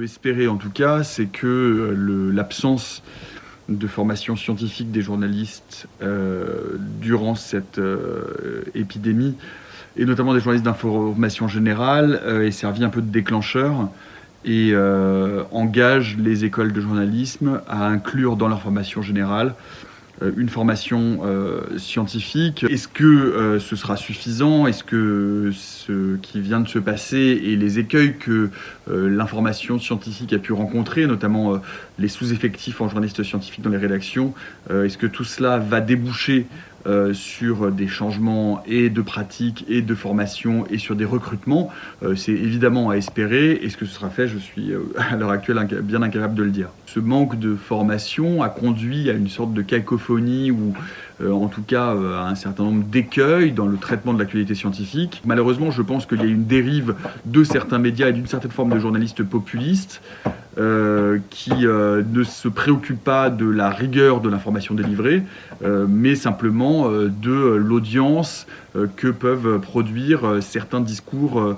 espérer en tout cas, c'est que l'absence de formation scientifique des journalistes durant cette épidémie, et notamment des journalistes d'information générale, ait servi un peu de déclencheur et engage les écoles de journalisme à inclure dans leur formation générale une formation scientifique. Est-ce que ce sera suffisant? Est-ce que ce qui vient de se passer et les écueils que l'information scientifique a pu rencontrer, notamment les sous-effectifs en journalistes scientifiques dans les rédactions, est-ce que tout cela va déboucher sur des changements et de pratique et de formation et sur des recrutements? C'est évidemment à espérer. Est-ce que ce sera fait? Je suis à l'heure actuelle bien incapable de le dire. Ce manque de formation a conduit à une sorte de cacophonie ou en tout cas à un certain nombre d'écueils dans le traitement de l'actualité scientifique. Malheureusement, je pense qu'il y a une dérive de certains médias et d'une certaine forme de journalistes populistes qui ne se préoccupent pas de la rigueur de l'information délivrée, mais simplement de l'audience que peuvent produire certains discours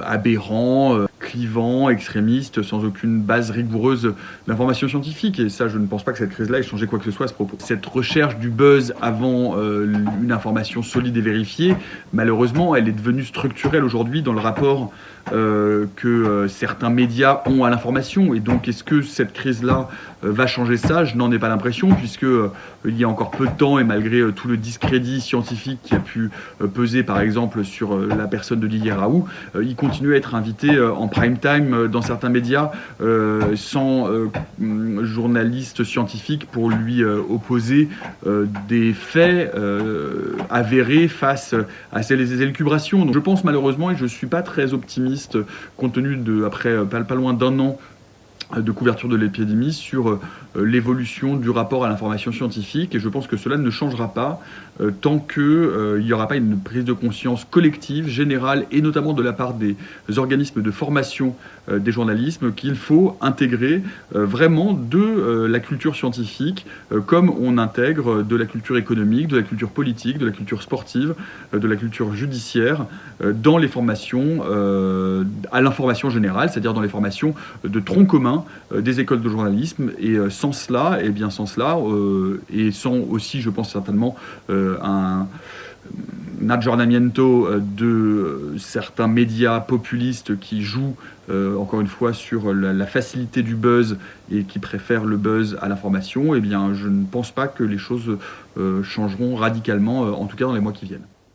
aberrants, clivants, extrémistes, sans aucune base rigoureuse d'information scientifique. Et ça, je ne pense pas que cette crise-là ait changé quoi que ce soit à ce propos. Cette recherche du buzz avant une information solide et vérifiée, malheureusement, elle est devenue structurelle aujourd'hui dans le rapport que certains médias ont à l'information. Et donc, est-ce que cette crise-là va changer ça? Je n'en ai pas l'impression, puisque il y a encore peu de temps, et malgré tout le discrédit scientifique qui a pu peser, par exemple, sur la personne de Didier Raoult, il continue à être invité en prime time dans certains médias sans journaliste scientifique pour lui opposer des faits avérés face à ces élucubrations. Donc, je pense malheureusement, et je ne suis pas très optimiste compte tenu après pas loin d'un an de couverture de l'épidémie, sur l'évolution du rapport à l'information scientifique, et je pense que cela ne changera pas tant qu'il n'y aura pas une prise de conscience collective, générale, et notamment de la part des organismes de formation des journalismes, qu'il faut intégrer vraiment de la culture scientifique comme on intègre de la culture économique, de la culture politique, de la culture sportive, de la culture judiciaire dans les formations à l'information générale, c'est-à-dire dans les formations de tronc commun des écoles de journalisme. Et sans cela, et sans aussi, je pense certainement, un aggiornamento de certains médias populistes qui jouent encore une fois sur la facilité du buzz et qui préfèrent le buzz à l'information, eh bien je ne pense pas que les choses changeront radicalement, en tout cas dans les mois qui viennent.